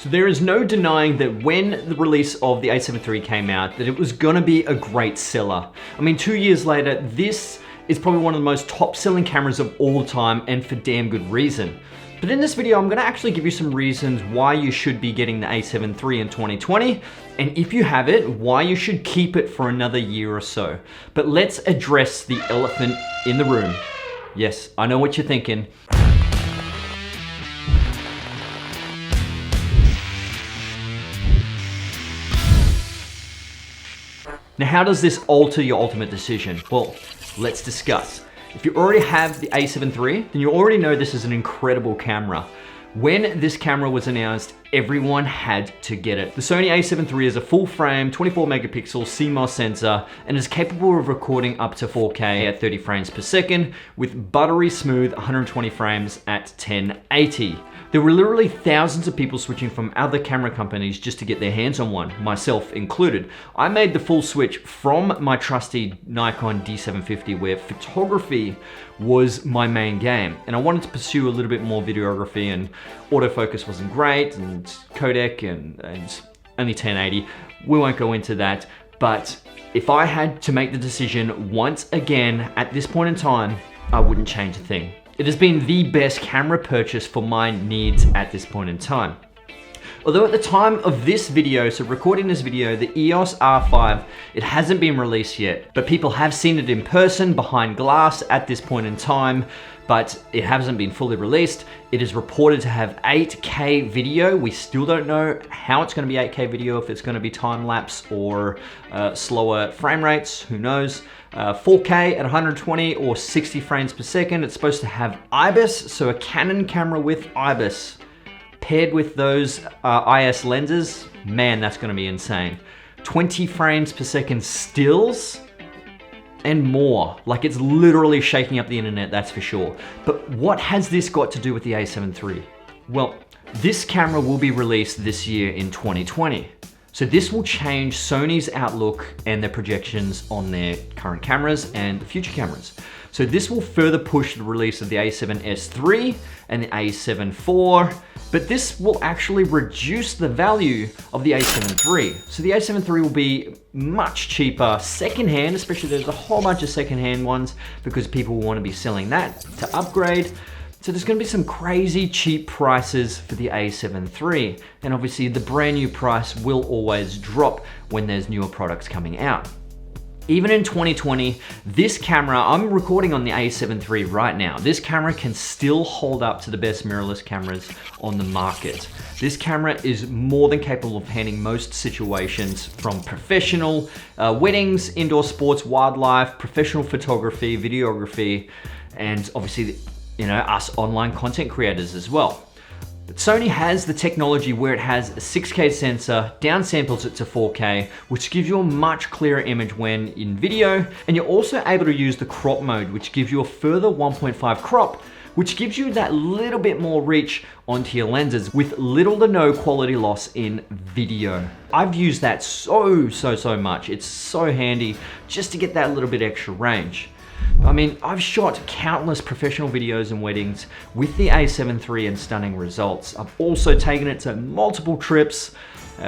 So there is no denying that when the release of the A7 III came out, that it was gonna be a great seller. I mean, 2 years later, this is probably one of the most top-selling cameras of all time, and for damn good reason. But in this video, I'm gonna actually give you some reasons why you should be getting the A7 III in 2020, and if you have it, why you should keep it for another year or so. But let's address the elephant in the room. Yes, I know what you're thinking. Now, how does this alter your ultimate decision? Well, let's discuss. If you already have the A7 III, then you already know this is an incredible camera. When this camera was announced, everyone had to get it. The Sony A7 III is a full frame, 24 megapixel CMOS sensor, and is capable of recording up to 4K at 30 frames per second with buttery smooth 120 frames at 1080. There were literally thousands of people switching from other camera companies just to get their hands on one, myself included. I made the full switch from my trusty Nikon D750, where photography was my main game, and I wanted to pursue a little bit more videography, and autofocus wasn't great, and codec and only 1080. We won't go into that, but if I had to make the decision once again at this point in time, I wouldn't change a thing. It has been the best camera purchase for my needs at this point in time. Although at the time of this video, so recording this video, the EOS R5, it hasn't been released yet, but people have seen it in person behind glass at this point in time, but it hasn't been fully released. It is reported to have 8K video. We still don't know how it's gonna be 8K video, if it's gonna be time lapse or slower frame rates, who knows. 4K at 120 or 60 frames per second. It's supposed to have IBIS, so a Canon camera with IBIS. Paired with those IS lenses, man, that's gonna be insane. 20 frames per second stills, and more. Like, it's literally shaking up the internet, that's for sure. But what has this got to do with the A7 III? Well, this camera will be released this year in 2020. So this will change Sony's outlook and their projections on their current cameras and the future cameras. So this will further push the release of the A7S III and the A7 IV, but this will actually reduce the value of the A7 III. So the A7 III will be much cheaper secondhand, especially there's a whole bunch of secondhand ones because people want to be selling that to upgrade. So there's gonna be some crazy cheap prices for the A7 III. And obviously the brand new price will always drop when there's newer products coming out. Even in 2020, this camera, I'm recording on the A7 III right now. This camera can still hold up to the best mirrorless cameras on the market. This camera is more than capable of handling most situations, from professional weddings, indoor sports, wildlife, professional photography, videography, and obviously, you know, us online content creators as well. But Sony has the technology where it has a 6K sensor, downsamples it to 4K, which gives you a much clearer image when in video, and you're also able to use the crop mode, which gives you a further 1.5 crop, which gives you that little bit more reach onto your lenses with little to no quality loss in video. I've used that so much. It's so handy just to get that little bit extra range. I mean, I've shot countless professional videos and weddings with the A7 III and stunning results. I've also taken it to multiple trips,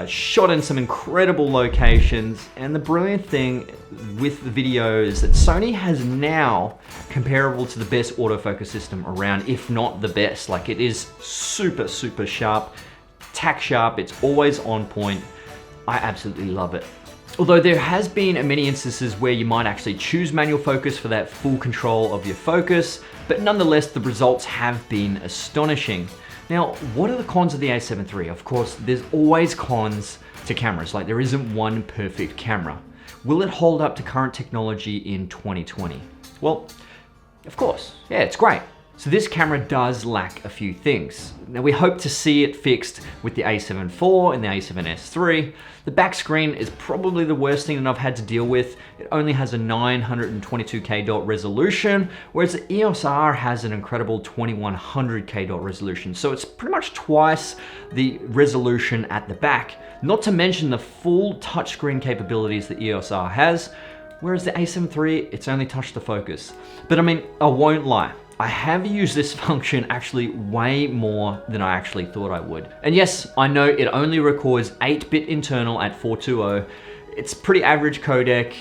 shot in some incredible locations, and the brilliant thing with the video is that Sony has now comparable to the best autofocus system around, if not the best. Like, it is super sharp, tack sharp, it's always on point. I absolutely love it. Although there has been many instances where you might actually choose manual focus for that full control of your focus, but nonetheless, the results have been astonishing. Now, what are the cons of the A7 III? Of course, there's always cons to cameras. Like, there isn't one perfect camera. Will it hold up to current technology in 2020? Well, of course, yeah, it's great. So this camera does lack a few things. Now, we hope to see it fixed with the A7 IV and the A7S III. The back screen is probably the worst thing that I've had to deal with. It only has a 922K dot resolution, whereas the EOS R has an incredible 2100K dot resolution. So it's pretty much twice the resolution at the back. Not to mention the full touchscreen capabilities that EOS R has. Whereas the A7 III, it's only touch the focus. But I mean, I won't lie. I have used this function actually way more than I actually thought I would. And yes, I know it only records 8-bit internal at 420. It's pretty average codec.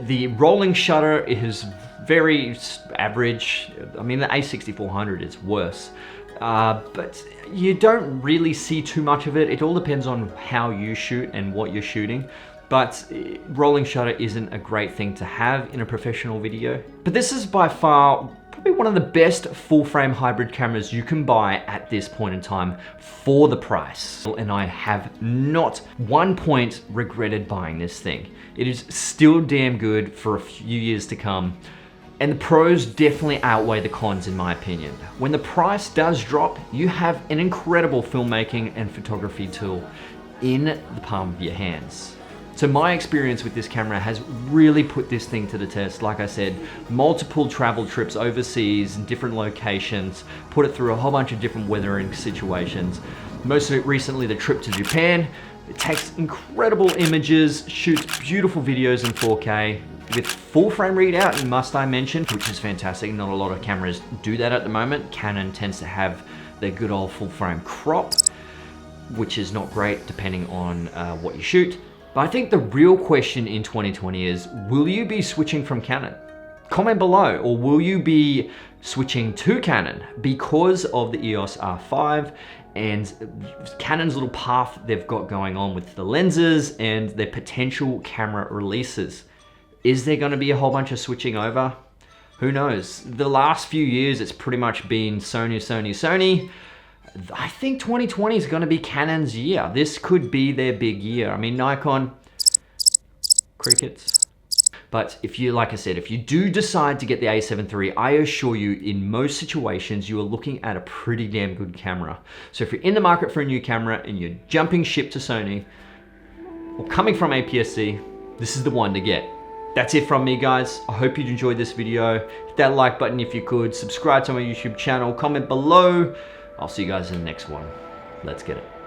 The rolling shutter is very average. I mean, the A6400 is worse. But you don't really see too much of it. It all depends on how you shoot and what you're shooting. But rolling shutter isn't a great thing to have in a professional video. But this is by far probably one of the best full frame hybrid cameras you can buy at this point in time for the price. And I have not one point regretted buying this thing. It is still damn good for a few years to come. And the pros definitely outweigh the cons in my opinion. When the price does drop, you have an incredible filmmaking and photography tool in the palm of your hands. So my experience with this camera has really put this thing to the test. Like I said, multiple travel trips overseas in different locations, put it through a whole bunch of different weathering situations. Most recently, the trip to Japan. It takes incredible images, shoots beautiful videos in 4K with full frame readout, must I mention, which is fantastic. Not a lot of cameras do that at the moment. Canon tends to have their good old full frame crop, which is not great depending on what you shoot. But I think the real question in 2020 is, will you be switching from Canon? Comment below, or will you be switching to Canon because of the EOS R5 and Canon's little path they've got going on with the lenses and their potential camera releases? Is there gonna be a whole bunch of switching over? Who knows? The last few years, it's pretty much been Sony, Sony, Sony. I think 2020 is gonna be Canon's year. This could be their big year. I mean, Nikon, crickets. But if you, like I said, if you do decide to get the A7 III, I assure you in most situations, you are looking at a pretty damn good camera. So if you're in the market for a new camera and you're jumping ship to Sony or coming from APS-C, this is the one to get. That's it from me, guys. I hope you enjoyed this video. Hit that like button if you could. Subscribe to my YouTube channel. Comment below. I'll see you guys in the next one. Let's get it.